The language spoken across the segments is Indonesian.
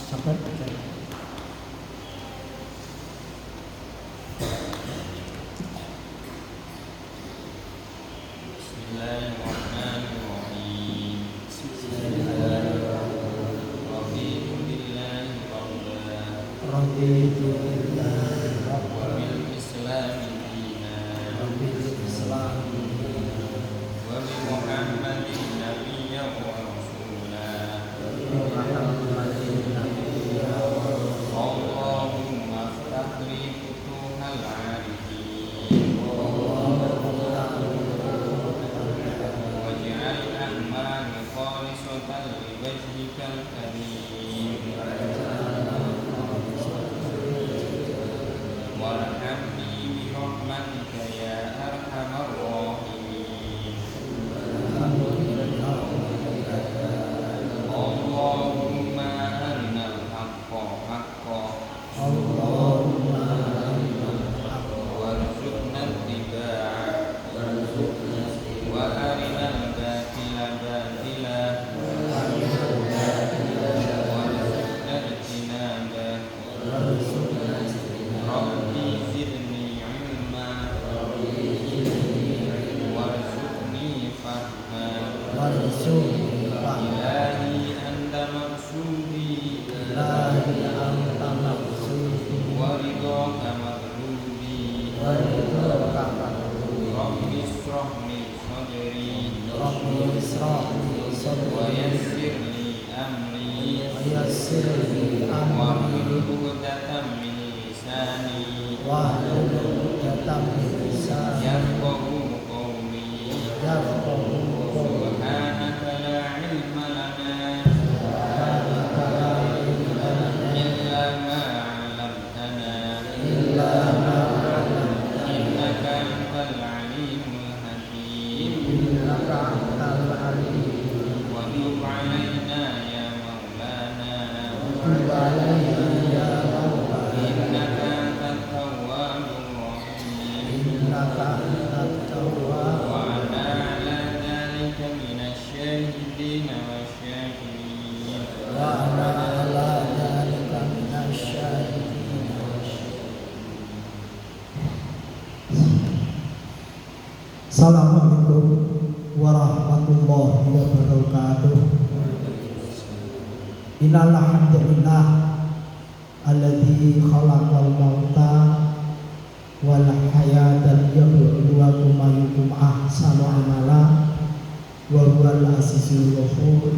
sampai Bismillahirrahmanirrahim. Raditu billahi rabban wa bil islami dinan wa bi Muhammadin nabiyyan wa rasulan. Allahumma aftah li futuhal arifin waj'al a'mali khalisatan li wajhikal karim warhamni bi rahmatika ya arhamar rahimin. Allahumma arinal haqqa haqqan warzuqna ittiba'ah wa arinal batila batilan warzuqna ijtinabah. Rabbi zidni ilma warzuqni fahma. Ilahi anta maqsudi wa ridhaka matlubi. Rabbi ishrah li sadri wa yassir li amri wahlul 'uqdatam min lisani yafqahu qawli. Subhanaka la ilma lana illa ma 'allamtana innaka antal alimul hakim. Wa tub 'alaina ya maulana innaka antat tawwabur rahim. Wa ana 'ala dhalika minasy syahidin wasyakirin. Assalamualaikum warahmatullahi wabarakatuh. Innal hamdalillah alladzi khalaqal mauta wal hayata liyabluwakum ayyukum ahsanu amala wa huwal azizul ghafur.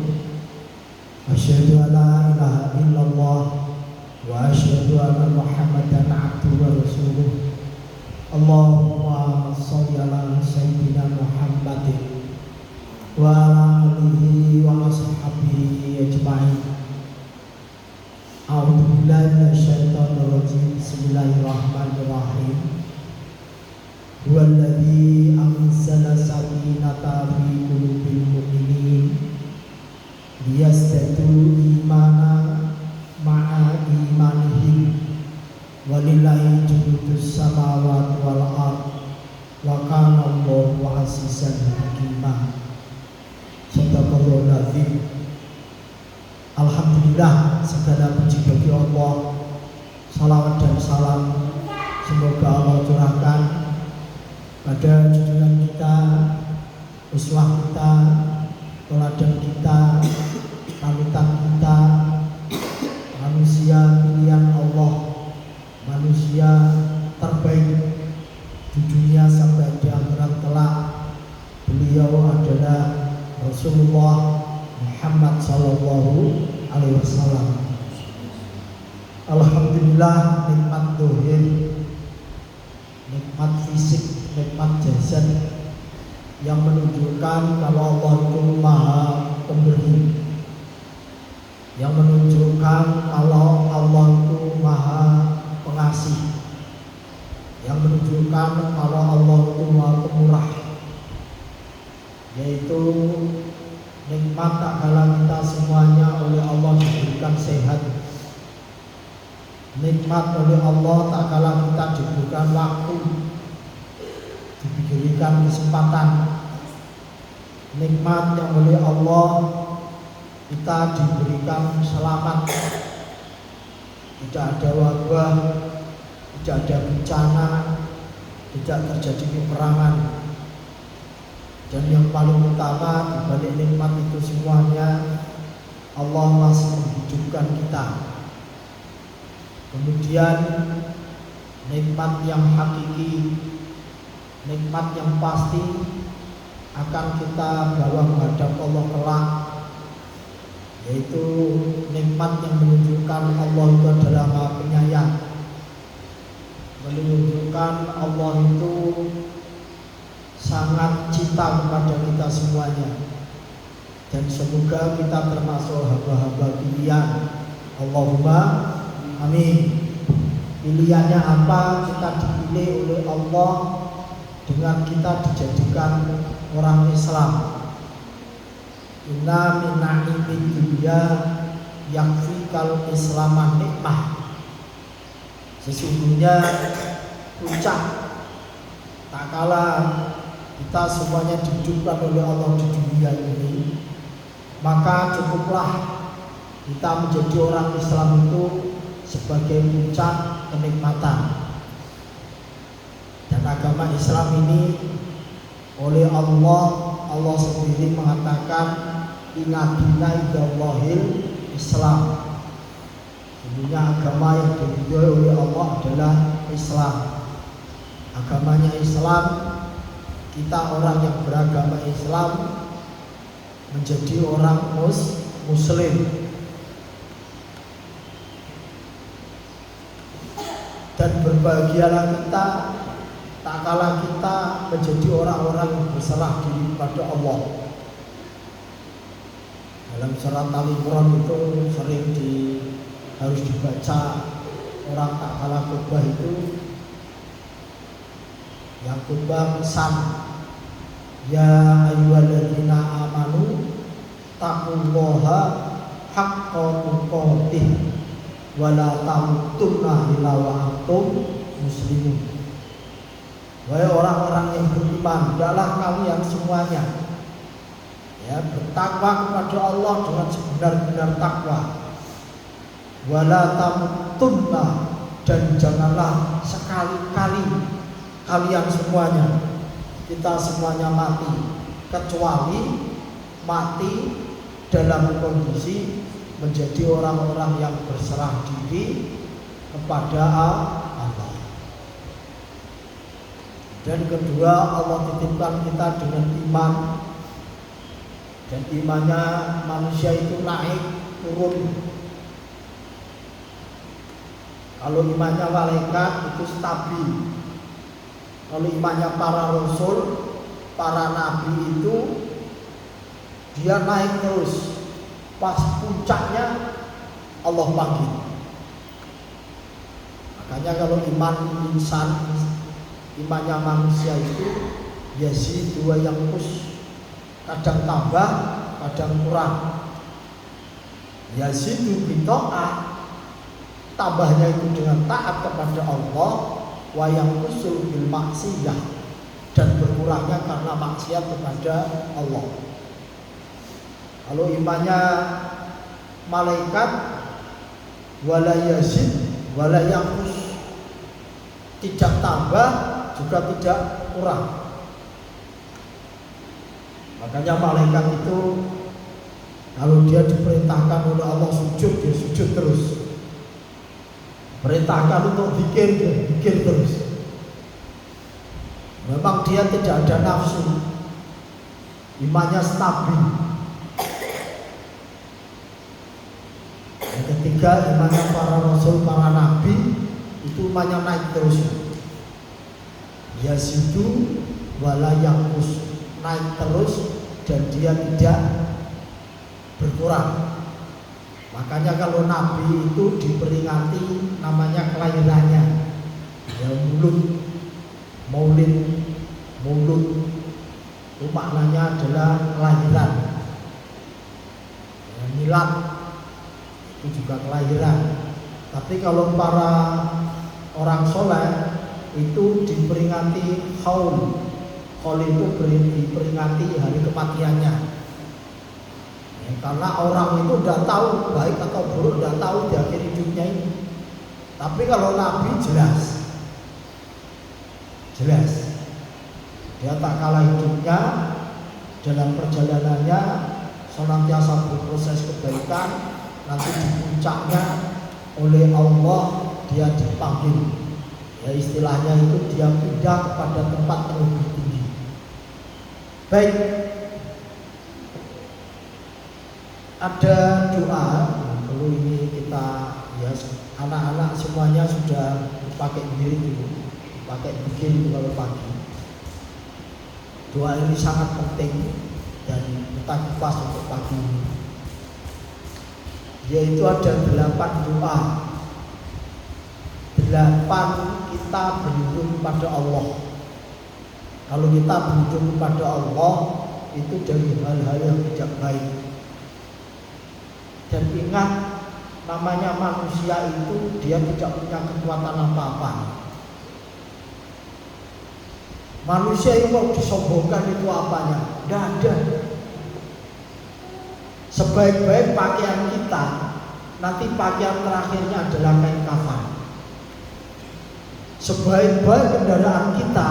Asyhadu an la ilaha illallah wa asyhadu anna Muhammadan abduhu wa rasuluh. Allahumma sholli ala sayyidina Muhammadin wa ala alihi wa ashabihi ajma'in. A'udzu billahi minasyaitonir rajim. Bismillahirrahmanirrahim. Huwallazi anzala sakinata fi qulubil mu'minin liyazdadu imana ma'a imanihim walillahi junudus samawati wal ardh wa kana Allahu azizan hakima. Sadaqallahul azim. Alhamdulillah, segala puji bagi Allah. Salawat dan salam semoga Allah curahkan pada junjungan kita, uswah kita, teladan kita, panutan kita, manusia pilihan Allah, manusia terbaik di dunia sampai di akhirat kelak. Beliau adalah Rasulullah Muhammad sallallahu alaihi wasallam. Alhamdulillah, nikmat dohir, nikmat fisik, nikmat jasad yang menunjukkan kalau Allah itu Maha Pemberi, yang menunjukkan kalau Allah itu Maha Pengasih, yang menunjukkan kalau Allah itu Maha Pemurah, yaitu nikmat tak kalah kita semuanya oleh Allah diberikan sehat. Nikmat oleh Allah tak kalah kita diberikan waktu, diberikan kesempatan. Nikmat yang oleh Allah kita diberikan selamat, tidak ada wabah, tidak ada bencana, tidak terjadi peperangan. Dan yang paling utama di balik nikmat itu semuanya, Allah masih menghidupkan kita. Kemudian nikmat yang hakiki, nikmat yang pasti akan kita bawa menghadap Allah kelak, yaitu nikmat yang menunjukkan Allah itu adalah Maha Penyayang, menunjukkan Allah itu sangat cinta kepada kita semuanya. Dan semoga kita termasuk hamba-hamba pilihan. Allahumma amin. Pilihannya apa? Kita dipilih oleh Allah dengan kita dijadikan orang Islam. Inna min na'imid dunya yakfikal islaman nikmah. Sesungguhnya puncak tak kalah kita semuanya dihidupkan oleh Allah di dunia ini, maka cukuplah kita menjadi orang Islam itu sebagai puncak kenikmatan. Dan agama Islam ini oleh Allah sendiri mengatakan inna dina indallahil Islam. Sebenarnya agama yang diridhoi oleh Allah adalah Islam. Agamanya Islam, kita orang yang beragama Islam menjadi orang Muslim. Dan berbahagialah kita tak kalah kita menjadi orang-orang yang berserah diri kepada Allah. Dalam surat Al-Imran itu sering harus dibaca orang tak kalah khutbah itu, yang khutbah pesan, ya ayyuhalladzina amanu taqullaha haqqa tuqatih wa la tamutunna illa wa antum muslimun. Wahai orang-orang yang beriman, hendaklah kalian semuanya bertakwa kepada Allah dengan sebenar-benar takwa. Wala tamutunna, dan janganlah sekali-kali kalian semuanya, kita semuanya mati, kecuali mati dalam kondisi menjadi orang-orang yang berserah diri kepada Allah. Dan kedua, Allah titipkan kita dengan iman. Dan imannya manusia itu naik turun. Kalau imannya malaikat itu stabil. Kalau imannya para rasul, para nabi itu dia naik terus. Pas puncaknya Allah panggil. Makanya kalau iman insan, imannya manusia itu yazidu wa yanqus, kadang tambah, kadang kurang. Yazidu bi ta'ah, tambahnya itu dengan taat kepada Allah, wa yanqusu bil maksiyah, dan berkurangnya karena maksiat kepada Allah. Kalau imannya malaikat, wala yazid wala yanqus, tidak tambah juga tidak kurang. Makanya malaikat itu kalau dia diperintahkan oleh Allah sujud, dia sujud terus. Perintahkan untuk zikir, dia zikir terus. Memang dia tidak ada nafsu, imannya stabil. Yang ketiga, imannya para rasul, para nabi itu imannya naik terus. Yazidu wala yanqus, naik terus dan dia tidak berkurang. Makanya kalau nabi itu diperingati namanya kelahirannya, ya maulid itu maknanya adalah kelahiran. Ya, milad itu juga kelahiran. Tapi kalau para orang soleh itu diperingati haul. Haul itu diperingati hari kematiannya. Ya, karena orang itu udah tahu baik atau buruk, udah tahu di akhir hidupnya ini. Tapi kalau Nabi jelas, dia tak kalah hidupnya dalam perjalanannya senantiasa berproses kebaikan. Nanti di puncaknya oleh Allah dia dipanggil, ya istilahnya itu dia pindah kepada tempat yang lebih tinggi. Baik, ada doa. Perlu ini kita, ya anak-anak semuanya sudah dipakai diri dulu, dipakai bikin kalau pagi. Doa ini sangat penting dan kita kupas untuk pagi ini. Yaitu ada 8 doa. 8 kita berlindung kepada Allah. Kalau kita berlindung kepada Allah itu dari hal-hal yang tidak baik. Dan ingat, namanya manusia itu dia tidak punya kekuatan apa-apa. Manusia yang mau disombongkan itu apanya? Tidak ada. Sebaik-baik pakaian kita, nanti pakaian terakhirnya adalah kain kafan. Sebaik-baik kendaraan kita,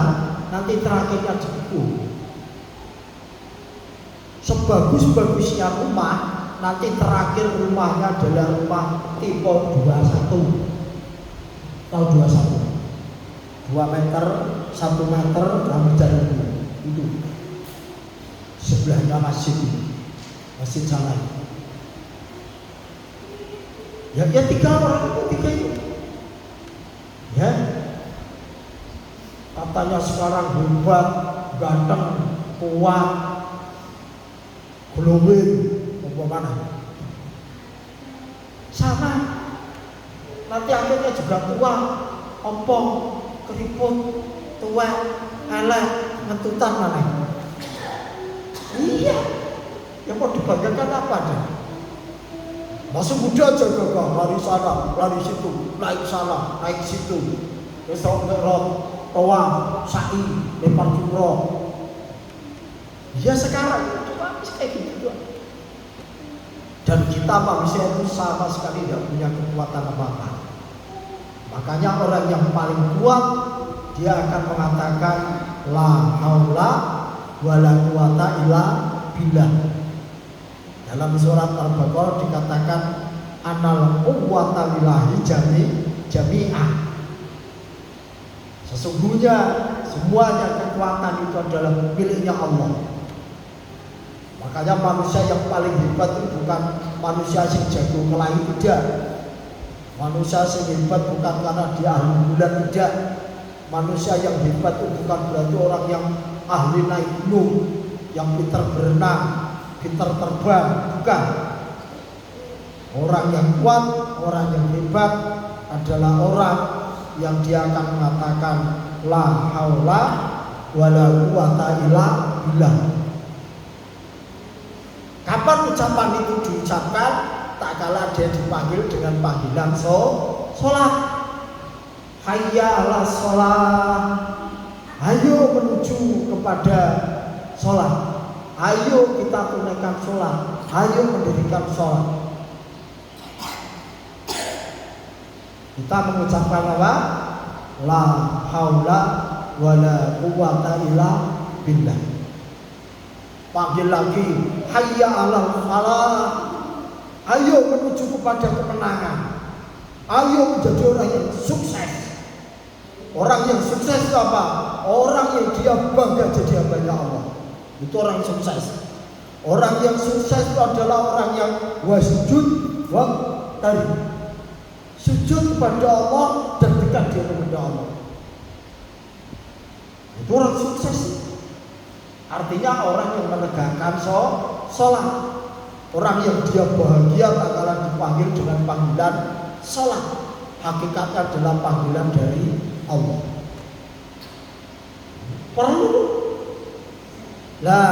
nanti terakhirnya jeku. Sebagus-bagusnya rumah, nanti terakhir rumahnya adalah rumah tipe 21. Tahu 21? 2 meter, 1 meter, rambut jalan itu. Sebelahnya masjid jalan. Ya 3 orang itu. Ya. Katanya sekarang hebat, ganteng, kuat, glowing, apa mana? Sama. Nanti akhirnya juga tua, ompong, keriput, tua, elek, ngentutan mana? Iya. Yang mau dibanggakan apa deh? Masih muda aja gagah, lari sana, lari situ, naik sana, naik situ. Besok ngerot, toa, sa'i, lempar jumroh. Ya sekarang cuma kayak gitu. Dan kita manusia itu sama sekali tidak punya kekuatan apa-apa. Makanya orang yang paling kuat dia akan mengatakan la haula wala quwata illa billah. Dalam surat Al-Baqarah dikatakan anal quwwata lillahi jami'ah. Sesungguhnya semuanya kekuatan itu adalah miliknya Allah. Makanya manusia yang paling hebat itu bukan manusia yang jago kelahi, tidak. Manusia yang hebat bukan karena dia ahli bulan, tidak. Manusia yang hebat itu bukan berarti orang yang ahli naik gunung, yang pintar berenang, pintar terbang, bukan. Orang yang kuat, orang yang hebat adalah orang yang dia akan mengatakan la haula wala quwata illa billah. Kapan ucapan itu diucapkan? Tak kala dia dipanggil dengan panggilan sholat. Hayya ala sholat. Ayo menuju kepada sholat. Ayo kita tunaikan sholat. Ayo mendirikan sholat. Kita mengucapkan apa? La haula wala quwata illa billah. Panggil lagi, hayya 'alal falah. Ayo menuju kepada kemenangan. Ayo menjadi orang yang sukses. Orang yang sukses itu apa? Orang yang dia bangga jadi hamba Allah. Itu orang yang sukses. Orang yang sukses itu adalah orang yang wasjud wa tari. Sujud kepada Allah dan dekat dia kepada Allah. Itu orang sukses. Artinya orang yang menegakkan sholat. Orang yang dia bahagia tak kalah dipanggil dengan panggilan sholat. Hakikatnya adalah panggilan dari Allah. Perlu. Nah,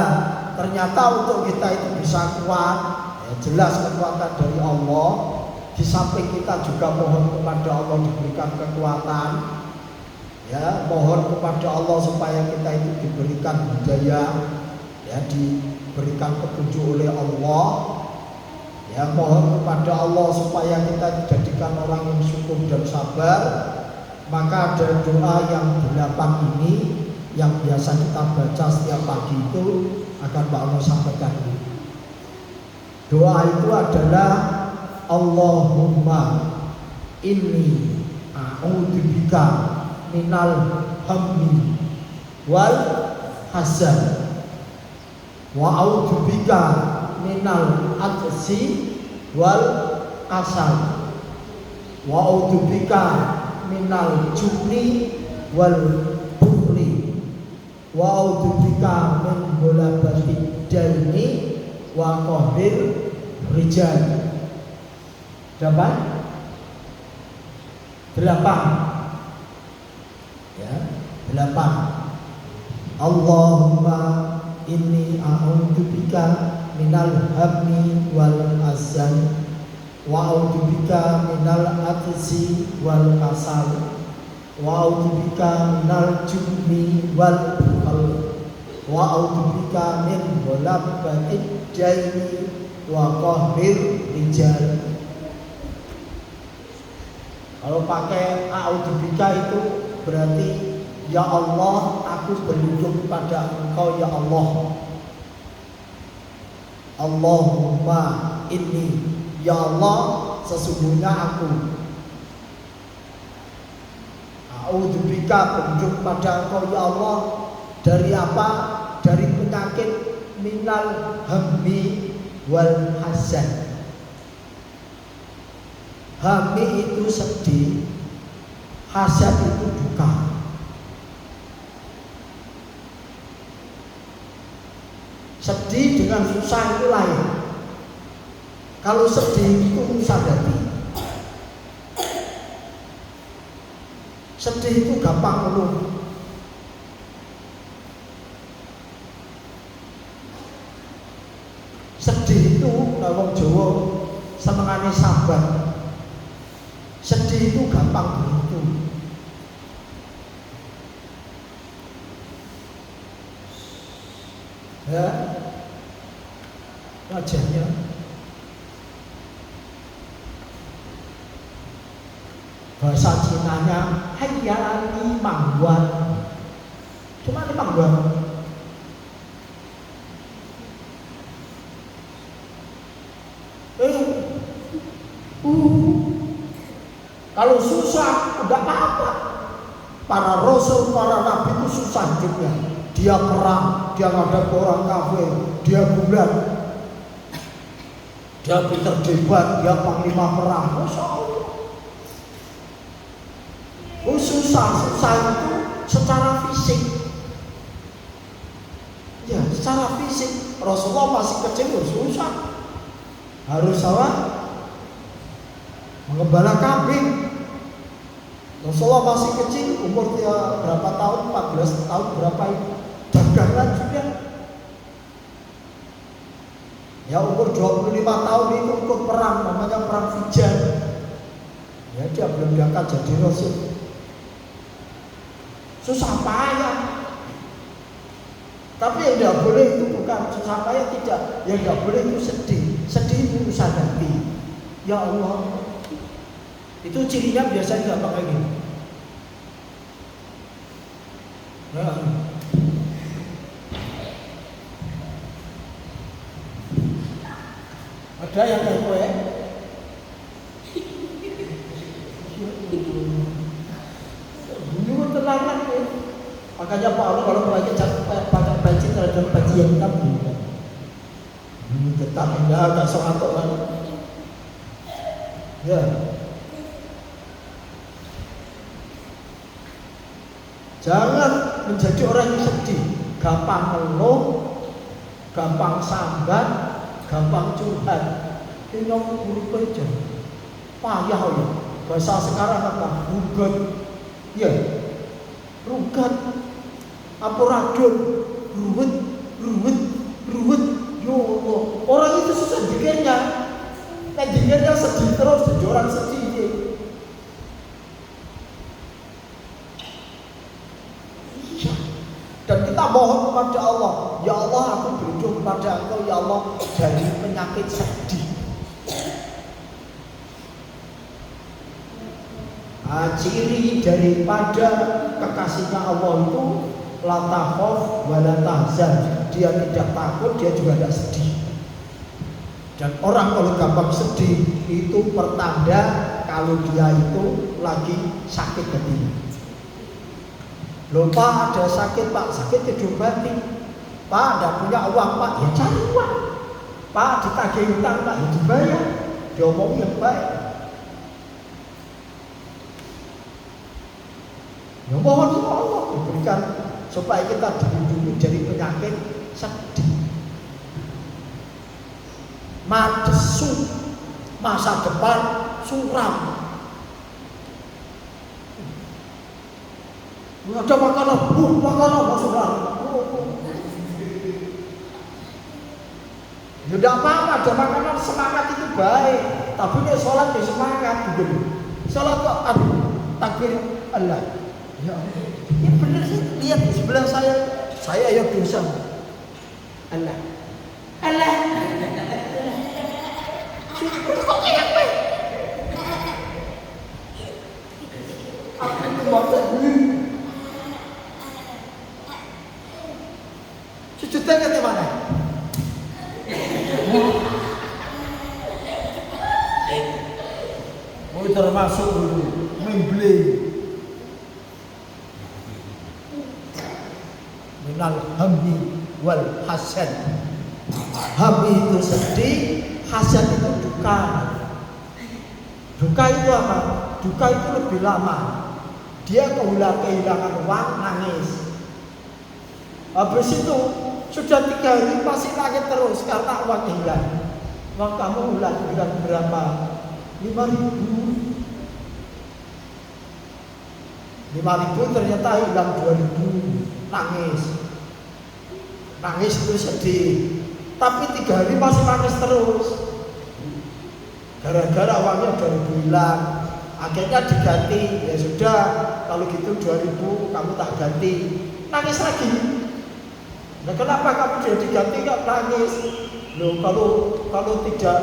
ternyata untuk kita itu bisa kuat, ya jelas kekuatan dari Allah. Di samping kita juga mohon kepada Allah diberikan kekuatan. Ya, mohon kepada Allah supaya kita itu diberikan hidayah, ya, diberikan petunjuk oleh Allah, ya, Ya, mohon kepada Allah supaya kita dijadikan orang yang syukur dan sabar. Maka ada doa yang 8 ini yang biasa kita baca setiap pagi itu akan Pak Allah sampaikan. Doa itu adalah Allahumma inni a'udzubika minal hammi wal hazan wa a'udzubika minal ajzi wal kasal wa a'udzubika minal jubni wal bukhli wa a'udzubika min ghalabati daini wa qahrir rijal. Dapat 8 ya, 8. Allahumma inni a'udzubika minal hammi wal azan wa a'udzubika minal ajzi wal kasal wa a'udzubika minal jubni wal bukhl wa a'udzubika min ghalabati daini wa qahrir rijal. Kalau pakai a'udzubika itu berarti ya Allah, aku berlindung pada Engkau ya Allah. Allahumma inni, ya Allah, sesungguhnya aku. A'udzubika, berlindung pada Engkau ya Allah. Dari apa? Dari penyakit minal hammi wal hazan. Hammi itu sedih, hazan itu duka. Sedih dengan susah itu lain. Kalau sedih itu susah hati. Sedih itu gampang ngeluh. Sedih itu wong Jawa senengane sabar. Sedih itu gampang begitu. Ya, wajahnya bahasa Cinanya hayali mangguan. Cuma ini mangguan. Kalau susah, udah apa-apa. Para rasul, para nabi itu susah hidupnya. Dia perang, dia ngadep orang kafir, dia bulan, dia pinter debat, dia panglima perang. Masya Allah. Susah itu secara fisik. Ya, secara fisik. Rasulullah masih kecil, susah. Harus apa? Mengembala kambing. Rasulullah masih kecil, umur dia berapa tahun? 14 tahun berapa itu? Dagangan juga. Ya umur 25 tahun itu ikut perang, namanya perang Fijar. Ya dia belum diangkat jadi Rasul. Susah payah. Tapi yang tidak boleh itu bukan susah payah, tidak. Yang tidak boleh itu sedih. Sedih itu usaha hati. Ya Allah. Itu cirinya biasanya nggak pakai gini. Ya. Ada yang kayak gue. Dulu tenang ya. Makanya Pak Allah kalau pakai baju terhadap baju yang hitam juga. Tetap enggak agak soal kan. Ya. Jangan menjadi orang yang sedih, gampang ngeluh, gampang sambat, gampang curhat. Ini yang buruk aja. Payah ya. Bahasa sekarang apa? Rugat. Ya. Rugat. Amburadul. Ruwet. Ya Allah. Orang itu susah dikirnya. Dikirnya sedih terus, jadi orang sedih. Dan kita mohon kepada Allah, ya Allah, aku berlindung kepada Engkau ya Allah dari penyakit sedih. Ciri daripada kekasihnya Allah itu la takhaf wa la tahzan. Dia tidak takut, dia juga tidak sedih. Dan orang kalau gampang sedih itu pertanda kalau dia itu lagi sakit hatinya. Loh Pak, ada sakit Pak, sakit ya diobati. Pak, tidak punya uang Pak, ya cari uang. Pak, ditagih hutang Pak, ya dibayar. Diomongin yang baik. Ya mohon sama Allah diberikan supaya kita dilindungi dari penyakit sedih, madesu, masa depan suram. Ada makanan, makanan suram. Ya tidak apa-apa, ada makanan, semangat itu baik. Tapi dia sholat ya semangat gitu. Sholat kok takbir Allah. Ya Allah, ini benar sih, lihat di sebelah saya ya dosa. Allah, Allah, kok kayak apa? Apa itu maksudnya? Sujudnya ke mana? Mau termasuk dulu membeli. Minal hammi wal hasan. Hammi itu sedih, hasan itu duka. Duka itu apa? Duka itu lebih lama. Dia kehilangan uang, nangis. Habis itu sudah 3 hari masih nangis terus karena uang hilang. Uang kamu hilang berapa? 5.000. 5.000 ternyata hilang 2.000. Nangis itu sedih, tapi 3 hari masih nangis terus gara-gara uangnya 2.000 hilang. Akhirnya diganti, ya sudah kalau gitu 2.000 kamu tak ganti. Nangis lagi. Nah kenapa kamu sudah diganti nggak nangis? Loh kalau tidak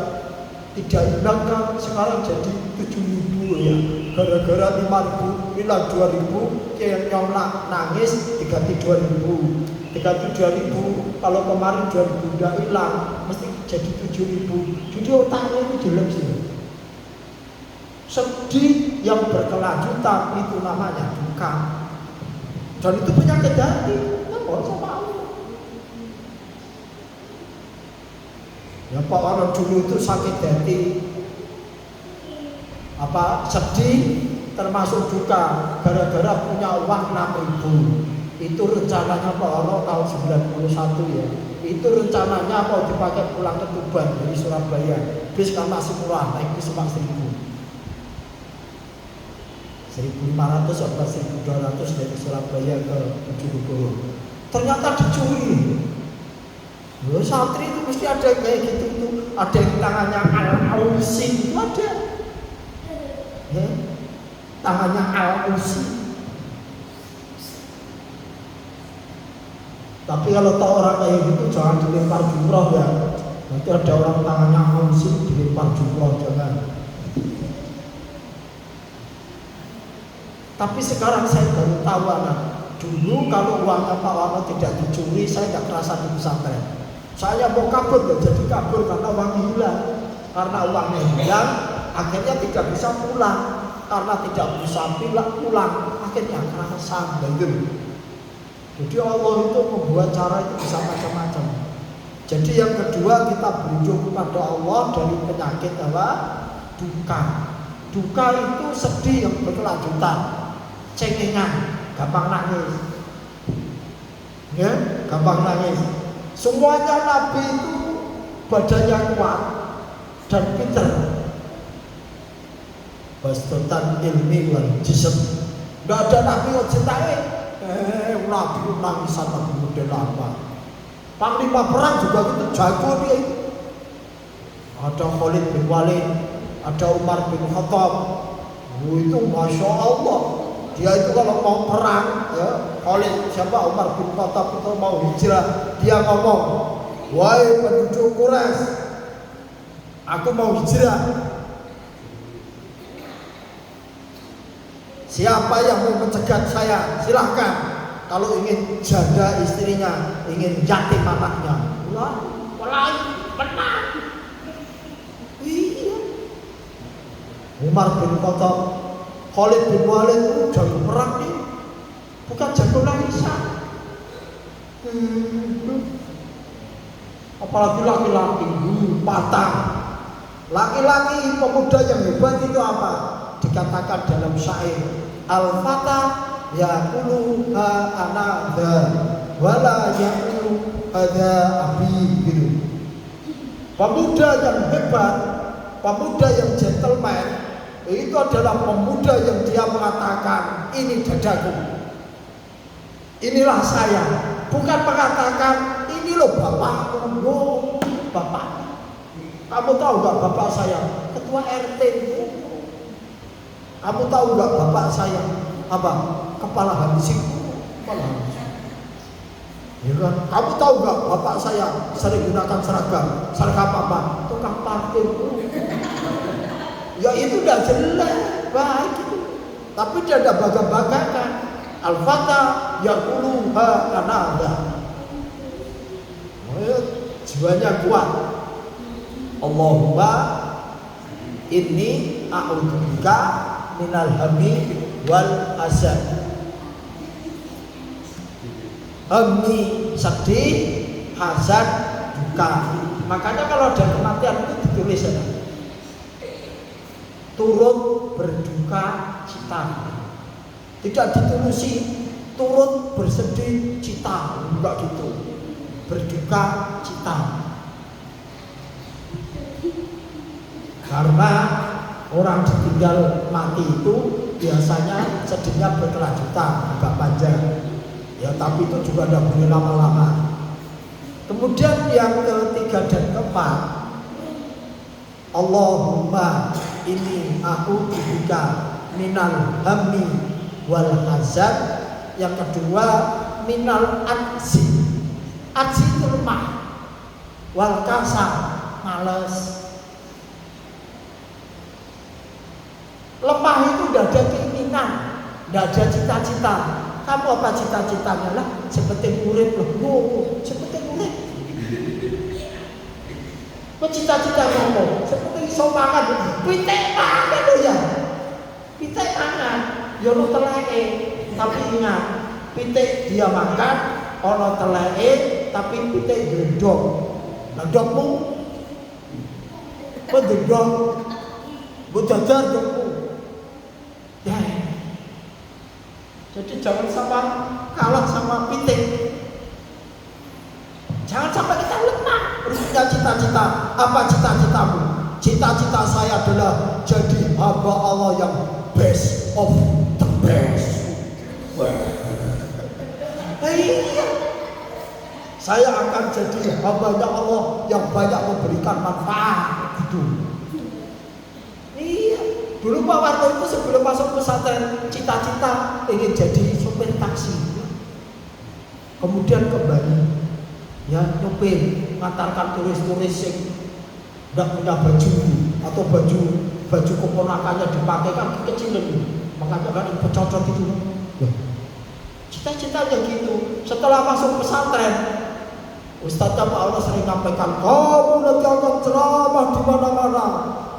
hilang kan sekarang jadi 7.000 ya. Gara-gara 5.000 hilang 2.000, yang nyolak nangis diganti 2.000. Diganti 2.000, kalau kemarin 2.000 udah hilang, mesti jadi 7.000. Jadi otaknya itu jelek sih. Sedih yang berkelanjutan itu namanya duka. Dan itu penyakit hati. Mohon sama Allah. Ya Pak, orang dulu itu sakit hati, sedih termasuk duka gara-gara punya uang 6.000. Itu rencananya Pak Ono tahun 91 ya. Itu rencananya mau dipakai pulang ke Tuban dari Surabaya. Bis kan masih murah, naik bis cuma 1.500 atau 1.200 dari Surabaya ke Bojonegoro. Ternyata dicuri. Loh, santri itu mesti ada kayak gitu tuh. Ada yang tangannya al-ausi itu ada. Ya, tangannya al-ausi. Tapi kalau tahu orang kayak gitu jangan dilempar jumroh ya. Nanti ada orang tangannya al-ausi dilempar jumroh, jangan. Tapi sekarang saya baru tahu anak. Dulu kalau uangnya Pak Wano tidak dicuri, saya tidak terasa di pesantren. Saya mau kabur, ya jadi kabur karena uang hilang. Karena uangnya hilang, akhirnya tidak bisa pulang. Karena tidak bisa pulang, akhirnya kerasa gitu. Jadi Allah itu membuat cara itu bisa macam-macam. Jadi yang kedua kita berujung kepada Allah dari penyakit apa? Duka. Duka itu sedih yang berkelanjutan, cengengan, gampang nangis. Ya, gampang nangis. Semuanya Nabi itu badannya kuat dan pintar. Bastotan ilmi wal jism. Tidak ada Nabi yang cetai. Nabi nangisan Nabi model apa? Panglima perang juga gitu, jago dia. Ada Khalid bin Walid, ada Umar bin Khattab. Itu Masya Allah. Dia itu kalau mau perang, ya, Khalid siapa Umar bin Khattab itu mau hijrah, dia ngomong, wahai penduduk Quraisy, aku mau hijrah. Siapa yang mau mencegat saya, silahkan. Kalau ingin janda istrinya, ingin yatim anaknya, wah, benar. Iya. Umar bin Khattab, Khalid bin Walid, jago perang nih, bukan jago nangisan. Apalagi laki-laki, patah. Laki-laki pemuda yang hebat itu apa? Dikatakan dalam syair, al-fata yaqulu ha ana dha wala yaqulu hadza abi, gitu. Pemuda yang hebat, pemuda yang gentleman itu adalah pemuda yang dia mengatakan ini dadaku, inilah saya, bukan mengatakan ini loh bapakku, loh bapak. Kamu tahu gak bapak saya? Ketua RT. Kamu tahu gak bapak saya? Apa? Kepala hansip. Kepala hansip. Ya kan? Kamu tahu gak bapak saya sering gunakan seragam? Seragam apa? Tukang parkir. Ya itu udah jelek, baik itu. Tapi dia ada bangga-banggakan. Al-Fatah yaqulu ha ana ada. Jiwanya kuat. Allahumma inni a'udzubika minal hammi wal hasad. Hammi sedih, hasad duka. Makanya kalau ada kematian itu ditulis ya. Turut berduka cita. Tidak ditulisin turut bersedih cita, enggak gitu. Berduka cita. Karena orang ditinggal mati itu biasanya sedihnya berkelanjutan, agak panjang. Ya tapi itu juga tidak boleh lama-lama. Kemudian yang ketiga dan keempat, Allahumma inni a'udzubika minal hammi wal hazan. Yang kedua minal ajzi. Ajzi itu lemah. Wal kasal, males. Lemah itu tidak ada keinginan, tidak ada cita-cita. Kamu apa cita-citanya lah? Seperti murid loh, seperti murid. Kok cita-cita kamu? Seperti sopangan, pitek mana lo ya? Pitek mana? Ya lo teleke, tapi ingat, pitek dia makan, ono teleke, tapi pitek gendong. Gendongmu, kok gendong? Bujajar dongmu. Ya. Jadi jangan sampai kalah sama piting. Jangan sampai kita lemah. Harus punya cita-cita. Apa cita-citamu? Cita-cita saya adalah jadi hamba Allah yang best of the best. Iya. Saya akan jadi hamba Allah yang banyak memberikan manfaat. Itu. Iya. Dulu Pak Warto itu sebelum masuk pesantren cita-cita ingin jadi sopir taksi. Kemudian kembali ya nyopir, ngantarkan turis-turis yang tidak punya baju atau baju keponakannya dipakai kan kecilan, makanya kan bercocok itu. Ya. Cita-citanya gitu. Setelah masuk pesantren, Ustaznya Pak Allah sering menyampaikan, kamu nanti akan ceramah di mana-mana.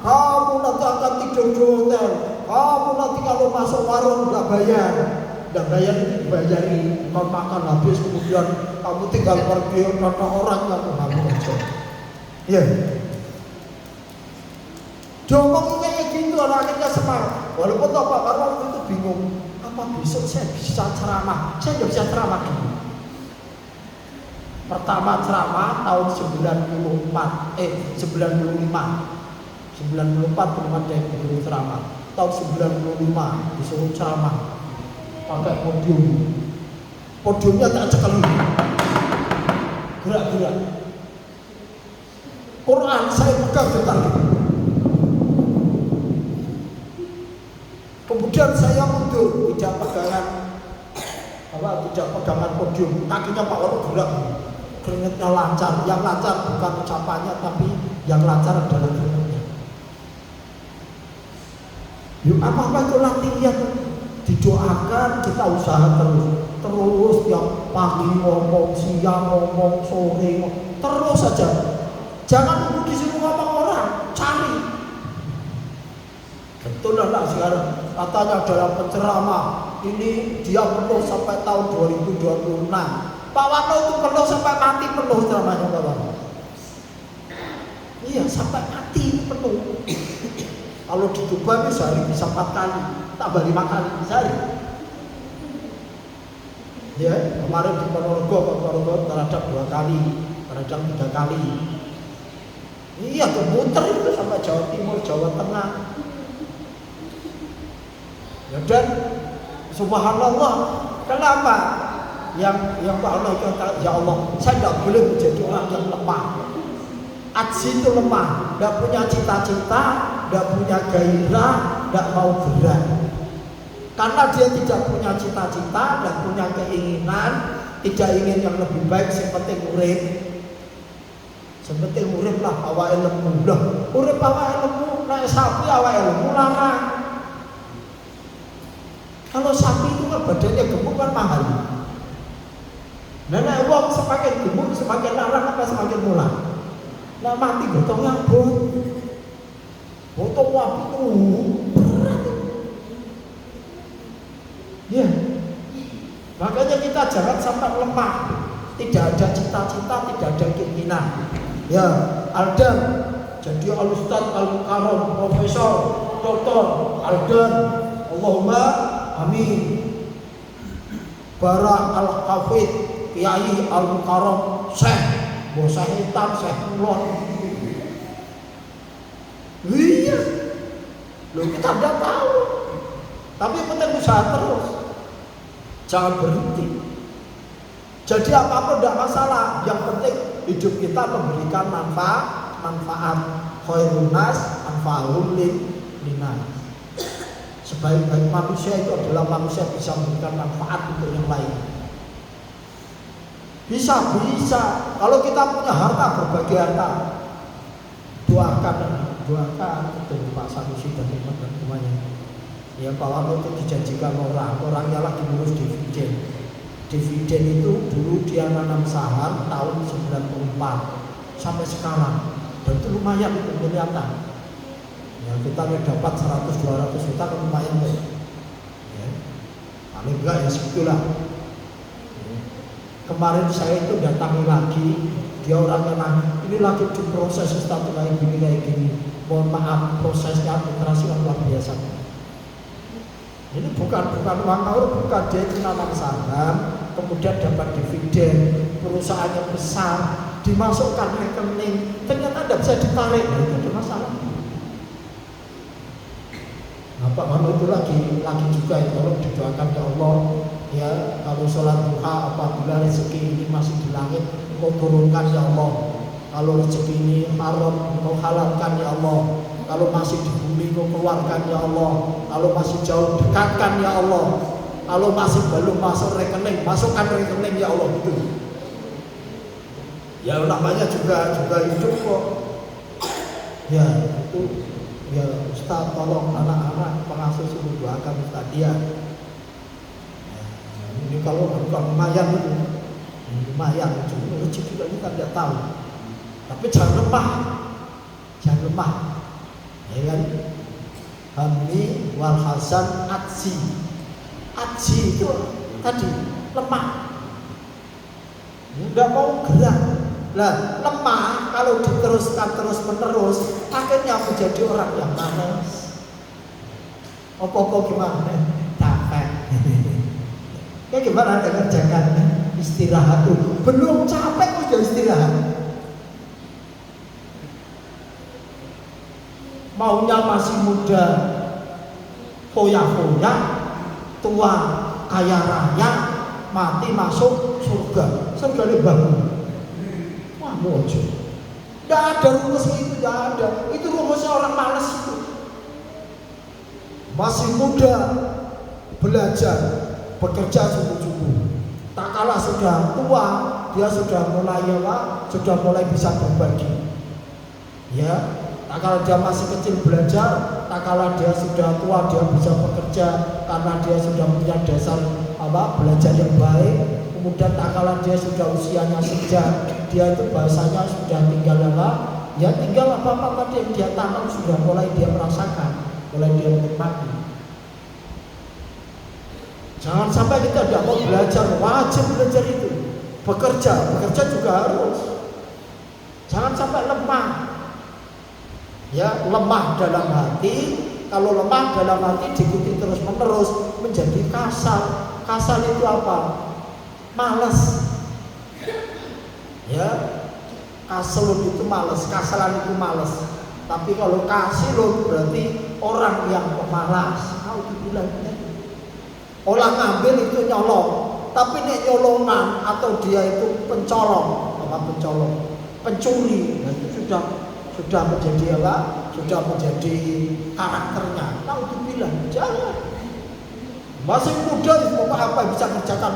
Kamu nanti akan tidur di hotel. Kamu nanti kalau masuk warung nggak bayar dibayari. Kau makan habis kemudian kamu tinggal pergi karena orang kamu aja. Iya. Diomongin kayak gitu, akhirnya semangat. Walaupun Pak Karwan itu bingung, apa besok saya bisa ceramah? Saya nggak bisa ceramah dulu. Pertama ceramah tahun 94 belum ada yang disuruh ceramah. Tahun 95 disuruh ceramah pakai podium. Podiumnya tak cekali, gerak-gerak. Quran saya pegang getar. Kemudian saya mundur, tidak pegangan podium. Kakinya Pak Warno gerak, keringetnya lancar. Yang lancar bukan ucapannya, tapi yang lancar adalah keringetnya. Yuk apa-apa itu latihan. Didoakan, kita usaha terus tiap pagi ngomong, siang ngomong, sore ngomong, terus saja. Jangan tunggu di situ ngomong orang, cari. Betul enggak sekarang? Katanya dalam penceramah ini dia penuh sampai tahun 2026. Pak Wano itu penuh sampai mati, penuh ceramahnya Pak Wano. Iya, sampai mati penuh. Kalau di Tuban sehari bisa 4 kali, tambah 5 kali sehari. Ya, kemarin di Ponorogo terhadap 2 kali, terhadap 3 kali. Iya, muter itu sampai Jawa Timur, Jawa Tengah. Ya, dan subhanallah, kenapa? Yang Pak Allah kata, ya Allah, saya tidak boleh menjadi orang yang lemah. Aji itu lemah, tidak punya cita-cita, tidak punya gairah, tidak mau gerak. Karena dia tidak punya cita-cita, tidak punya keinginan, tidak ingin yang lebih baik, seperti urip. Seperti urip lah, awake lemu lah. Urip awake lemu, naik sapi awake lemu larang. Kalau sapi itu kan badannya gemuk kan mahal. Nah, nek wong semakin gemuk, semakin larang apa semakin murah? Nah, mati gotong nyambut. Gotong waktu berat. Ya. Makanya kita jangan sampai lemah. Tidak ada cita-cita, tidak ada keinginan. Ya, Aldan jadi al-ustaz al-mukarram, profesor, doktor Aldan. Allahumma amin. Barak al-hafid, kiai al-mukarram, syekh. Bosah hitam, saya kulon. Iya. Loh, kita tidak tahu. Tapi penting usaha terus. Jangan berhenti. Jadi apapun tidak masalah. Yang penting hidup kita memberikan manfaat. Khairun nas anfa'uhum linnas. Sebaik-baik manusia itu adalah manusia bisa memberikan manfaat untuk yang lain. Bisa. Kalau kita punya harta, berbagi harta. Doakan betul Pak Sanusi dan teman-temannya. Ya, Pak Wano itu dijanjikan orangnya lagi ngurus dividen. Dividen itu dulu dia nanam saham tahun 94 sampai sekarang. Dan itu lumayan, itu kelihatan. Ya, kita dapat 100-200 juta kan lumayan deh. Ya. Paling enggak ya segitulah. Kemarin saya itu datangi lagi, dia orangnya nanya, ini lagi diproses status kayak gini. Mohon maaf, prosesnya administrasi yang luar biasa. Ini bukan uang ngawur, bukan, dia itu nanam saham, kemudian dapat dividen, perusahaannya besar, dimasukkan rekening, ternyata tidak bisa ditarik, itu ada masalah. Nah, Pak Manu itu lagi juga ya, tolong didoakan ya Allah. Ya, kalau sholat duha apabila rezeki ini masih di langit, Engkau turunkan ya Allah. Kalau rezeki ini haram, Engkau halalkan ya Allah. Kalau masih di bumi, Engkau keluarkan ya Allah. Kalau masih jauh, dekatkan ya Allah. Kalau masih belum masuk rekening, masukkan rekening ya Allah, gitu. Ya namanya juga hidup kok. Ya itu, ya Ustaz tolong anak-anak pengasuh suruh doakan Ustaz dia. Ini kalau bukan lumayan itu, lumayan, rezeki juga kita tidak tahu. Tapi jangan lemah, ya kan? Hammi wal hasan aji itu tadi lemah, nggak mau gerak. Lah lemah kalau diteruskan terus menerus, akhirnya menjadi orang yang malas. Apa-apa gimana? Capek. Kayak gimana dengan jangan istirahat tuh? Belum capek udah istirahat. Maunya masih muda, foya-foya, tua, kaya raya, mati masuk surga. Surga ini bangun. Wah, mojo. Tidak ada rumusnya itu, tidak ada. Itu rumusnya orang malas itu. Masih muda, belajar, bekerja sungguh-sungguh. Tak kalah sudah tua, dia sudah mulai bisa berbagi. Ya, Tak kala dia masih kecil belajar, tak kala dia sudah tua dia bisa bekerja karena dia sudah punya dasar belajar yang baik. Kemudian tak kala dia sudah usianya senja, dia itu bahasanya sudah tinggal ya tinggal apa tadi yang dia tanam sudah mulai dia merasakan, mulai dia menikmati. Jangan sampai kita tidak mau belajar, wajib belajar itu. Bekerja juga harus. Jangan sampai lemah. Ya, lemah dalam hati. Kalau lemah dalam hati diikuti terus menerus menjadi kasar. Kasar itu apa? Malas. Ya, kaselun itu malas, kasalan itu malas. Tapi kalau kasilun berarti orang yang pemalas. Orang ngambil itu nyolong, tapi nek nyolongan atau dia itu pencolong, pencuri, nah itu sudah menjadi apa? Sudah menjadi karakternya. Naudzubillah, jangan. Masih muda itu apa yang bisa kerjakan,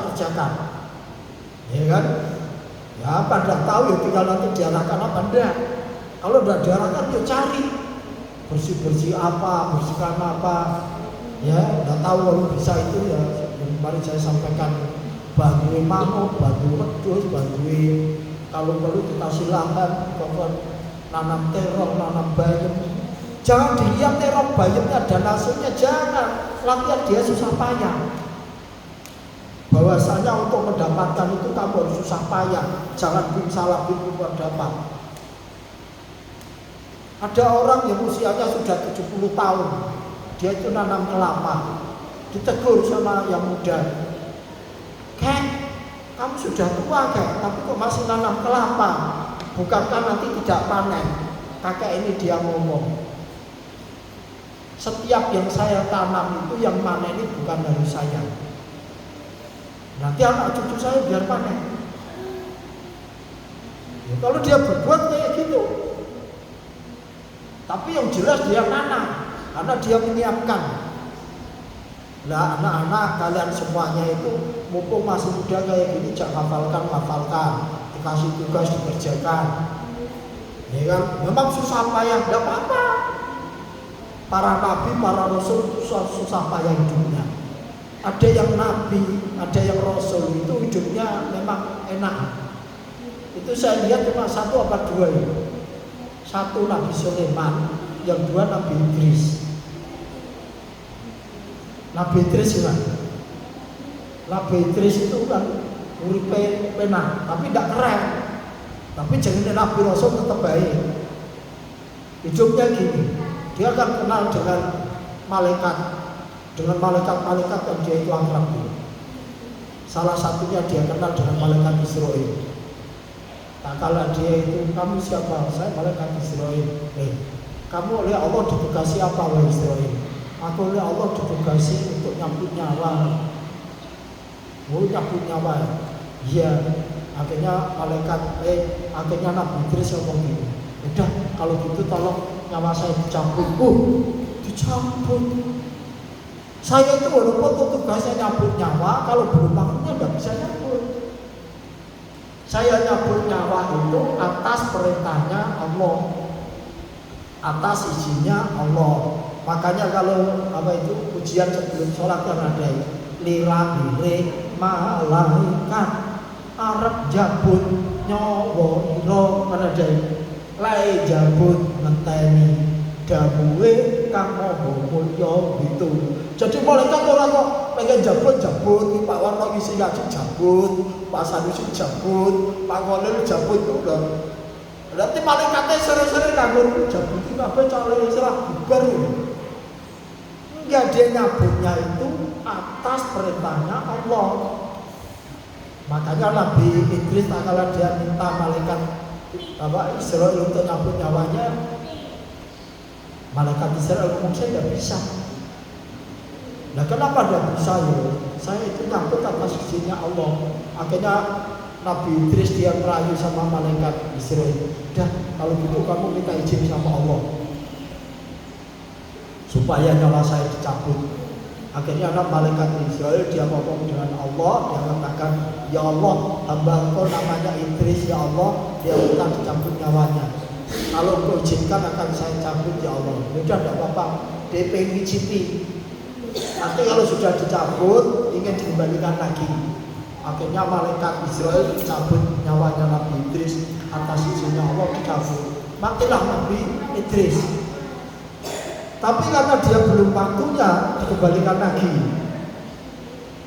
ya kan? Ya pada tahu ya tinggal nanti diarahkan apa enggak. Kalau udah diarahkan ya cari bersih apa, bersihkan apa. Ya, nggak tahu kalau bisa itu ya. Kemarin saya sampaikan bantuin manuk, bantuin wedhus, bantuin kalau perlu dikasih lahan, nanam terong, nanam bayam. Jangan dilihat terong bayamnya dan hasilnya, jangan. Latihan dia susah payah. Bahwasanya untuk mendapatkan itu kamu harus susah payah. Jangan salah dapat. Ada orang yang usianya sudah 70 tahun. Dia itu nanam kelapa, ditegur sama yang muda, "Kek, kamu sudah tua kek, tapi kok masih nanam kelapa? Bukankah nanti tidak panen?" Kakek ini dia ngomong, "Setiap yang saya tanam itu yang panen ini bukan dari saya. Nanti anak cucu saya biar panen." Ya, kalau dia berbuat kayak gitu, tapi yang jelas dia nanam. Karena dia menyiapkan. Lah anak-anak kalian semuanya itu mumpung masih muda kayak gini, jangan hafalkan, dikasih tugas dikerjakan. Ya kan? Memang susah payah, tidak apa-apa. Para nabi, para rasul itu susah payah hidupnya. Ada yang nabi, ada yang rasul itu hidupnya memang enak. Itu saya lihat cuma satu apa dua ya. Satu Nabi Sulaiman, yang dua Nabi Idris. Nabi Idris kan, Nabi Idris itu kan uripe penak, tapi tidak keren. Tapi jangan Nabi Rasul tetap baik. Hidupnya gini, dia akan kenal dengan malaikat yang dia itu akrab. Salah satunya dia kenal dengan malaikat Israel. Tak kala dia itu, "Kamu siapa?" "Saya malaikat Israel." "Kamu oleh Allah ditugasi apa wahai Israel?" "Aku oleh Allah ditugasi untuk nyambut nyawa." "Oh, nyambut nyawa?" "Iya." Akhirnya akhirnya Nabi Idris ngomong gitu, "Udah, kalau gitu tolong nyawa saya dicabut." Dicabut. Saya itu walaupun tugasnya nyambut nyawa, kalau belum waktunya tidak bisa nyambut. Saya nyambut nyawa itu atas perintahnya Allah, atas izinnya Allah. Makanya kalau ujian sebelum sholat kan ada lirahire malaikat arep jabut nyawa ira kan ada lae jabut ngenteni dawuhe kang maha mulya gitu. Jadi malaikat ora kok pengen jabut Pak Warno isi jabut, Pak Sanusi jabut, Pak Kolil jabut lho. Berarti malaikatnya sering-sering nganggur jabut iki kabeh calon Islam bubar. Enggak, dia nyabutnya itu atas perintahnya Allah. Makanya Nabi Idris tak kala dia minta malaikat Israel untuk nyabut nyawanya, malaikat Israel ngomong, "Saya tidak bisa." Nah, kenapa tidak bisa ya? Saya itu nyambut atas izinnya Allah. Akhirnya Nabi Idris dia merayu sama malaikat Israel, "Dah, kalau gitu kamu minta izin sama Allah supaya nyawa saya dicabut." Akhirnya anak malaikat Israel dia ngomong dengan Allah, dia mengatakan, "Ya Allah, hamba Engkau namanya Idris, ya Allah, dia minta dicabut nyawanya." Kalau kau izinkan akan saya cabut ya Allah. Sudah tidak apa-apa, DP ngicipi. Nanti kalau sudah dicabut ingin dikembalikan lagi. Akhirnya malaikat Israel cabut nyawanya Nabi Idris atas izinnya Allah, dicabut. Matilah Nabi Idris. Tapi karena dia belum waktunya dikembalikan lagi.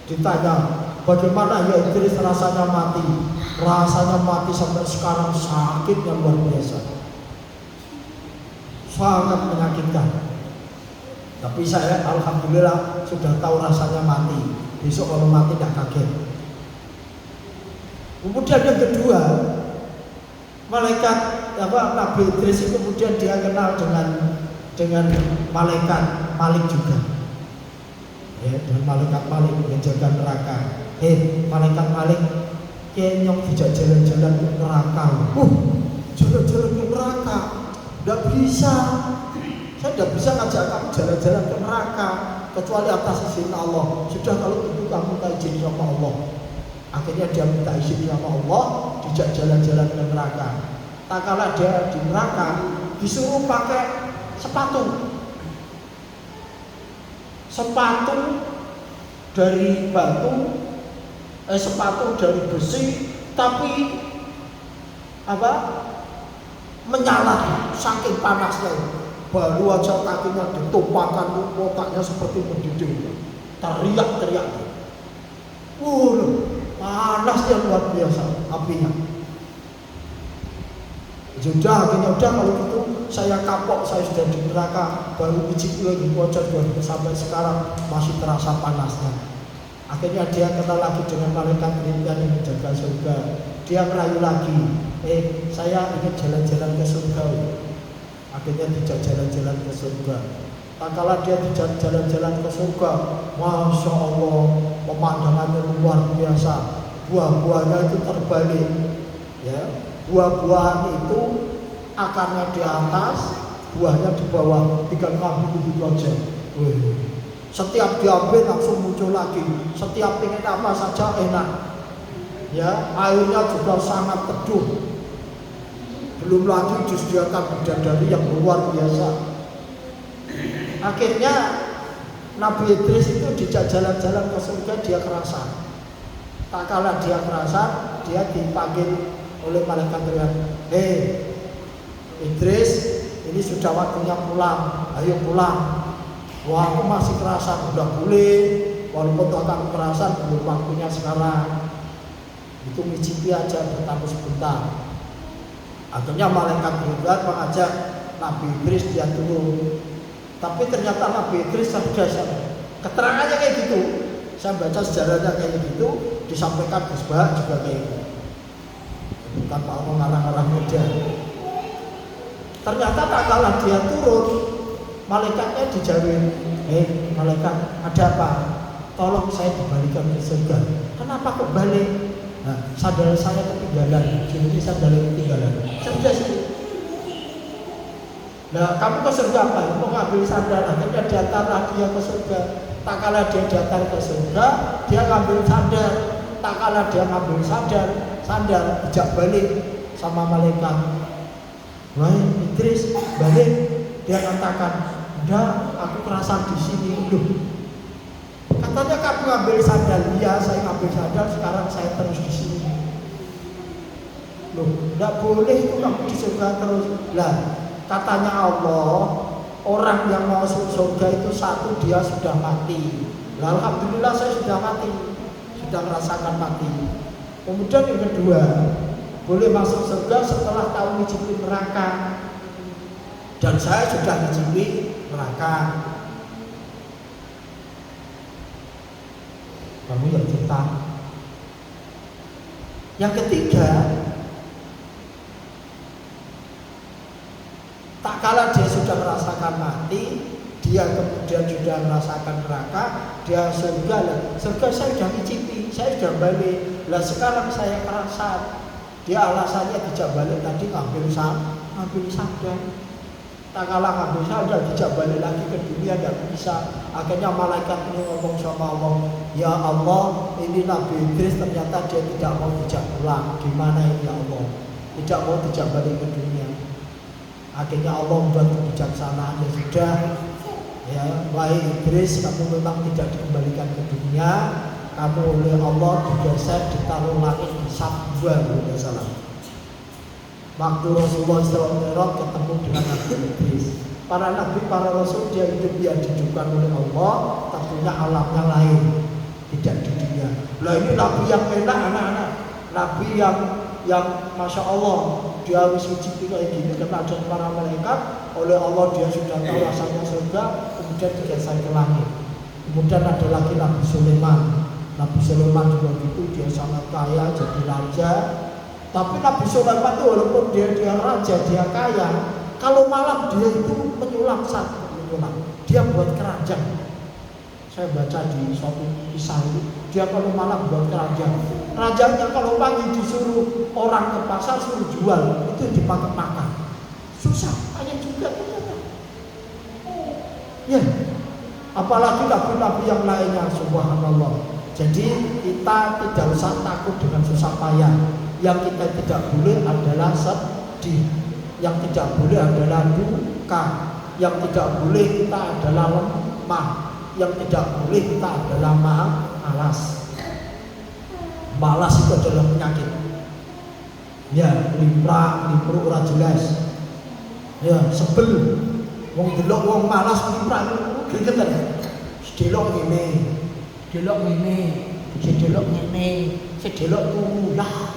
Ditanya, bagaimana ya Idris rasanya mati? Rasanya mati sampai sekarang sakit yang luar biasa, sangat menyakitkan. Tapi saya alhamdulillah sudah tahu rasanya mati. Besok kalau mati tidak kaget. Kemudian yang kedua, malaikat Nabi Idris itu kemudian dia kenal dengan malaikat Malik juga. Ya, dengan malaikat Malik yang jaga neraka. Malaikat Malik kenyong tidak jalan-jalan ke neraka. Jalan-jalan ke neraka, tidak bisa. Saya tidak bisa ngajak kamu jalan-jalan ke neraka kecuali atas izin Allah. Sudah kalau itu kamu minta izin sama Allah. Akhirnya dia minta izin sama Allah, dijak jalan-jalan ke neraka. Tak kala dia di neraka disuruh pakai sepatu dari batu, sepatu dari besi, tapi menyala saking panasnya. Baru aja kakinya ditumpahkan, otaknya seperti mendidih, teriak-teriak. Panasnya luar biasa apinya. Sudah akhirnya kalau gitu saya kapok, saya sudah di neraka, baru icip lagi bocor sampai sekarang masih terasa panasnya. Akhirnya dia kenal lagi dengan malaikat yang menjaga surga. Dia merayu lagi, saya ingin jalan-jalan ke surga. Akhirnya dijak jalan-jalan ke surga. Tak kala dia dijak jalan-jalan ke surga, Masya Allah, pemandangannya luar biasa. Buah-buahnya itu terbalik, ya. Buah-buahan itu akarnya di atas, buahnya di bawah, tinggal ngambil begitu aja. Setiap diambil langsung muncul lagi. Setiap ingin apa saja enak. Ya, airnya juga sangat teduh. Belum lagi disediakan bidadari yang luar biasa. Akhirnya Nabi Idris itu dijak jalan-jalan ke surga, dia kerasan. Tak kala dia kerasan, dia dipanggil oleh malaikat Tuhan. Idris, ini sudah waktunya pulang. Ayo pulang. Wah, aku masih kerasan, udah boleh. Walaupun akan kerasan, belum waktunya sekarang. Itu ngicipi aja, bertamu sebentar. Akhirnya malaikat Tuhan mengajak Nabi Idris dia turun. Tapi ternyata Nabi Idris sudah keterangannya kayak gitu. Saya baca sejarahnya kayak gitu, disampaikan Gus Bah juga kayak gitu. Bukan Pak mengarang-arang media. Ternyata tak kalah dia turun, malaikatnya dijamin, malaikat ada apa? Tolong saya dibalikan ke surga. Kenapa kok balik? Nah, sandal saya ketinggalan, jadi sandal ketinggalan. Sudah sih. Nah, kamu ke surga apa? Mau ngambil sandal, akhirnya diantarlah dia ke surga. Tak kala dia datang ke surga, dia ngambil sandal. Tak kala dia ngambil sandal dijak balik sama malaikat. Wahai Idris, balik. Dia katakan, udah, aku kerasan di sini dulu. Katanya kamu ngambil sandal, iya saya ngambil sandal, sekarang saya terus di sini. Loh, tidak boleh itu kamu di surga terus. Lah, katanya Allah, orang yang mau masuk surga itu satu dia sudah mati. Lah, alhamdulillah saya sudah mati, sudah merasakan mati. Kemudian yang kedua, boleh masuk surga setelah tahu ngicipi neraka. Dan saya sudah ngicipi neraka. Kamu yang cinta. Yang ketiga, tak kala dia sudah merasakan mati, dia kemudian sudah merasakan neraka, dia surga lah. Surga saya sudah ngicipi, saya sudah balik. Lah sekarang saya kerasan. Dia alasannya dijak balik tadi ngambil sandal. Tak kalah ngambil sandal dijak balik lagi ke dunia tidak bisa. Akhirnya malaikat ini ngomong sama Allah, ya Allah, ini Nabi Idris ternyata dia tidak mau dijak pulang. Gimana ini ya Allah? Tidak mau dijak balik ke dunia. Akhirnya Allah membuat kebijaksanaan, ya sudah, ya wahai Iblis, kamu memang tidak dikembalikan ke dunia, kamu oleh Allah digeser ditaruh langit di Sabwa salam. Waktu Rasulullah SAW ketemu dengan Nabi Iblis, para nabi, para rasul dia hidup dia dihidupkan oleh Allah, tentunya alamnya lain, tidak di dunia. Lah ini nabi yang enak anak-anak, nabi yang masya Allah, dia harus uji kayak gini karena ada para malaikat, oleh Allah dia sudah tahu rasanya surga, kemudian digeser ke langit. Kemudian ada lagi Nabi Sulaiman. Nabi Sulaiman juga gitu, dia sangat kaya jadi raja. Tapi Nabi Sulaiman itu walaupun dia raja, dia kaya, kalau malam dia itu menyulam, dia buat keranjang. Saya baca di suatu kisah itu, dia kalau malam buat keranjang. Keranjangnya kalau pagi disuruh orang ke pasar suruh jual, itu dipakai makan. Susah, hanya juga ternyata. Ya, apalagi nabi-nabi yang lainnya, subhanallah. Jadi kita tidak usah takut dengan susah payah. Yang kita tidak boleh adalah sedih. Yang tidak boleh adalah duka. Yang tidak boleh kita adalah lemah. Yang tidak boleh kita adalah malas. Malas itu adalah penyakit. Ya, limpru ora jelas. Ya, sebel. Wong delok wong malas limpra gregetan. Delok ngene. Delok ngene, delok ngene, sedelok turu lah.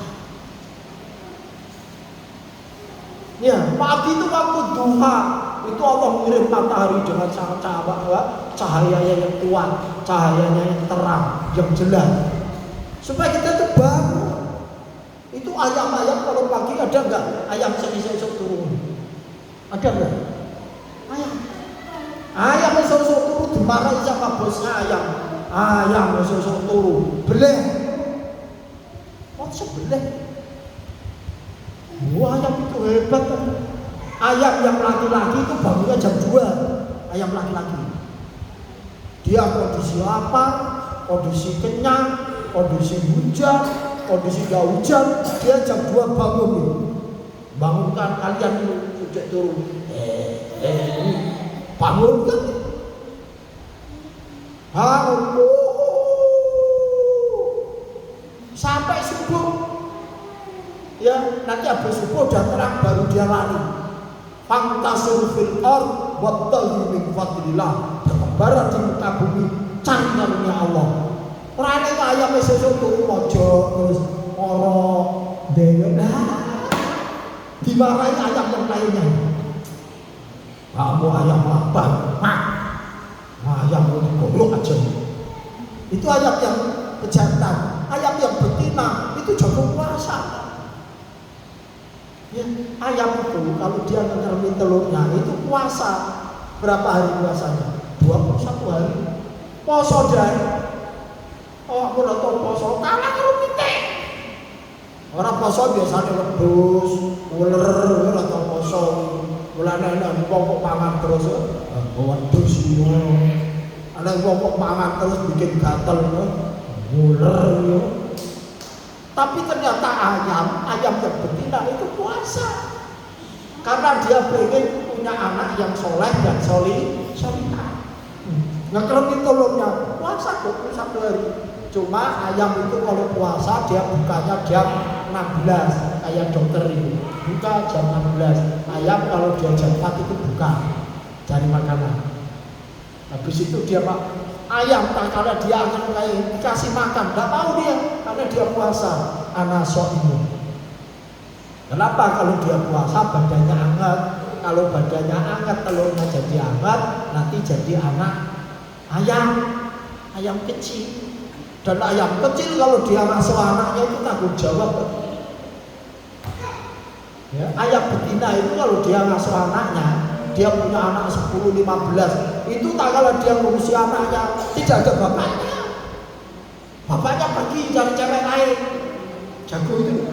Ya, pagi itu waktu duha, itu Allah mengirim matahari dengan sangat cahayanya yang kuat, cahayanya yang terang, yang jelas, supaya kita itu bangun. Itu ayam-ayam kalau pagi ada enggak? Ayam esok turun, ada enggak? Ayam esok turun dimarahi sama bosnya ayam. Ayam esok turun, beleh. Oh sebeleh. Wah, ayam itu hebat kan. Ayam yang laki-laki itu bangunnya jam 2. Ayam laki-laki. Dia kondisi apa? Kondisi kenyang, kondisi hujan, kondisi gak hujan, dia jam 2 bangun. Bangunkan kalian sejak turun. Bangunkan. Sampai subuh. Ya, nanti habis subuh udah terang baru dia lari. Fantasir fil ard wabtaghi min fadlillah. Bertebaran di muka bumi, cari karunia Allah. Rane ayam sesuk turu pojok terus ora dhewe. Dimarahi ayam yang lainnya. Kamu ayam apa? Ayam itu goblok aja. Itu ayam yang pejantan, ayam yang betina itu jago puasa. Ya, ayam itu kalau dia ngermin telurnya itu puasa. Berapa hari puasanya? 21 hari. Poso dari. Oh, aku udah tahu poso. Kalah kalau pitik. Orang poso biasanya rebus, uler, atau poso. Mulane nek wong kok pangan terus, wedhus yo. Ana wong kok pangan terus bikin gatel, uler yo. Tapi ternyata ayam yang betina itu puasa. Karena dia pengen punya anak yang soleh dan solihah. Ngekeremin telurnya puasa 21 hari. Cuma ayam itu kalau puasa dia bukanya jam 16 kayak dokter ini. Buka jam 16. Ayam kalau dia jam 4 itu buka cari makanan. Habis itu dia ayam tak kala dia akan dikasih makan, tidak mau dia karena dia puasa. Anaso ini. Kenapa kalau dia puasa badannya hangat? Kalau badannya hangat telurnya jadi hangat, nanti jadi anak ayam kecil. Dan ayam kecil kalau dia ngasuh anaknya itu tanggung jawab. Ya, ayam betina itu kalau dia ngasuh anaknya, dia punya anak 10-15, itu tak kala dia ngurusi anaknya tidak ada bapaknya. Bapaknya pergi cari cewek lain. Jago itu.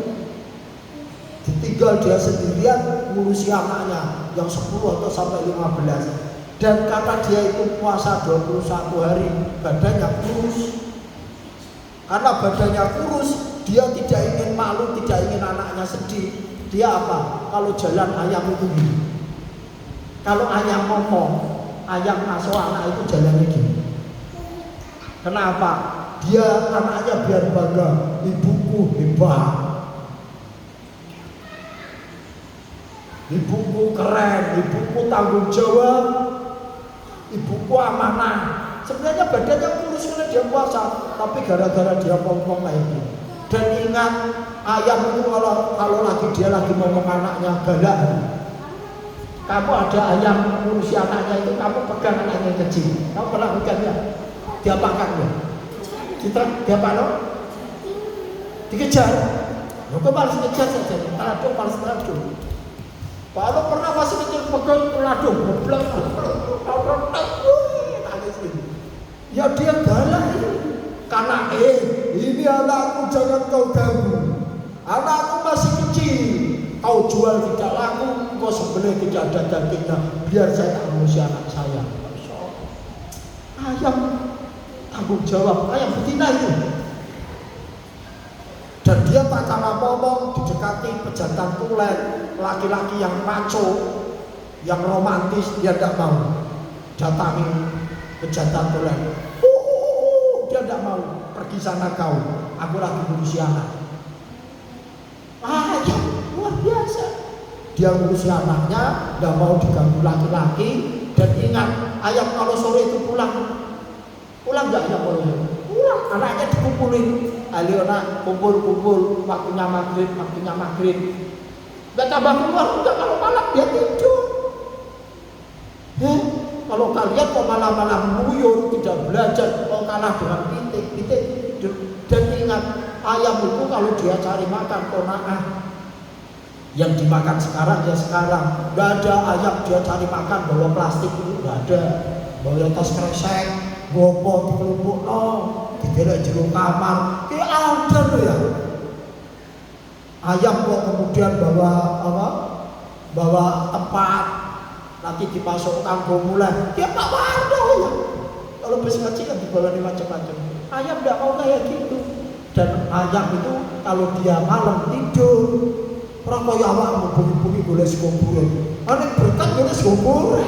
Ditinggal dia sendirian ngurusi anaknya yang 10 atau sampai 15. Dan karena dia itu puasa 21 hari, badannya kurus. Karena badannya kurus, dia tidak ingin malu, tidak ingin anaknya sedih. Dia apa? Kalau jalan ayam itu gini. Kalau ayam ngomong, ayam ngasuh anak itu jalannya gini. Kenapa? Dia anaknya biar bangga, ibuku hebat, ibuku keren, ibuku tanggung jawab, ibuku amanah. Sebenarnya badannya kurus karena dia puasa, tapi gara-gara dia ngomong kayak gitu. Dan ingat, ayam itu kalau lagi dia lagi ngomong anaknya galak. Kamu ada ayam ngurusi anaknya itu, kamu pegang anaknya yang kecil. Kamu pernah pegangnya? Dia makan ya? Dia panon? Dikejar. Lo kok malas dikejar saja? Taladung, malas taladung. Kalau pernah masih kecil pegang taladung, ngeblak, nangis ini. Ya dia galak ini. Karena ini anakku jangan kau ganggu. Anakku masih kecil. Kau jual tidak laku, kau sebenarnya tidak ada dagingnya. Biar saya ngurusi anak saya. Ayam tanggung jawab, ayam betina itu. Dan dia tak kalah ngomong, didekati pejantan tulen, laki-laki yang maco, yang romantis, dia tidak mau datangi pejantan tulen. Dia tidak mau, pergi sana kau, aku lagi ngurusi anak. Ayam luar biasa. Dia ngurusi anaknya, tidak mau diganggu laki-laki. Dan ingat, ayam kalau sore itu pulang nggak ayam kalau sore? Pulang, anaknya dikumpulin. Ayo nak, kumpul, waktunya maghrib. Nggak tambah keluar, enggak, kalau malam dia tidur. Kalau kalian kok malam-malam nguyur, tidak belajar, kok kalah dengan pitik tidur. Dan ingat, ayam itu kalau dia cari makan, kona'ah. Yang dimakan sekarang ya sekarang. Nggak ada ayam dia cari makan bawa plastik itu, nggak ada. Bawa tas kresek, gopo di kelupuk, digelek jeruk kamar, kayak ada loh ya. Ayam kok kemudian bawa tempat, nanti dimasukkan mulai, dia tak ada ya. Kalau bus kecil kan dibawa macam-macam. Ayam tidak mau kayak gitu. Dan ayam itu kalau dia malam tidur, orang kaya awakmu bunyi-bunyi boleh sekumpulan. Aneh berkat boleh sekumpulan.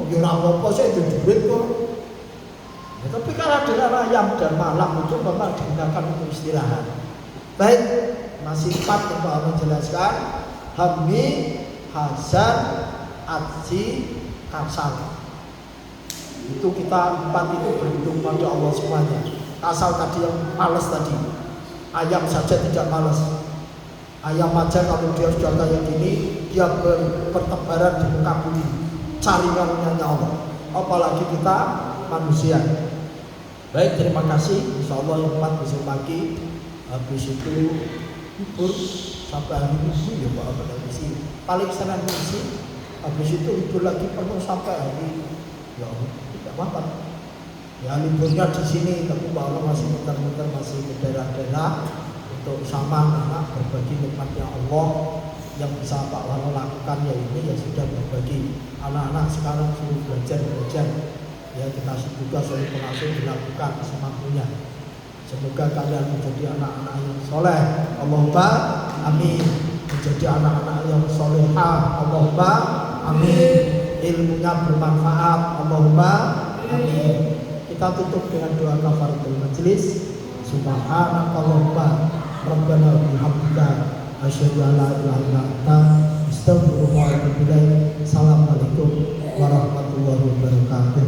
Ya apa-apa saya itu duit kok. Ya, tapi kalau dengan ayam dan malam itu memang digunakan untuk istirahat. Baik, masih 4 yang Pak menjelaskan. Hammi, Hazan, Adzi, Kasal. Itu kita 4 itu berhitung pada Allah semuanya. Kasal tadi yang malas tadi. Ayam saja tidak malas. Ayam aja kalau dia sudah kayak gini, dia bertebaran di muka bumi, cari karunia Allah. Apalagi kita manusia. Baik, terima kasih. Insya Allah yang 4 besok pagi. Habis itu libur sampai hari Minggu ya Pak Abad habis paling Senin misi. Habis itu libur lagi penuh sampai hari ya tidak apa-apa. Ya liburnya di sini, tapi Pak Allah masih muter-muter masih ke daerah-daerah untuk sama anak berbagi nikmatnya Allah. Yang bisa Pak Wano lakukan ya ini ya sudah berbagi. Anak-anak sekarang suruh belajar ya kita juga suruh pengasuh dilakukan semampunya. Semoga kalian menjadi anak-anak yang soleh, Allahumma amin. Menjadi anak-anak yang solehah, Allahumma amin. Ilmunya bermanfaat, Allahumma amin. Kita tutup dengan doa kafaratul majelis. Subhanakallahumma rabbana bihamdika asyhadu an la ilaha illa anta astaghfiruka wa atubu ilaik. Assalamualaikum warahmatullahi wabarakatuh.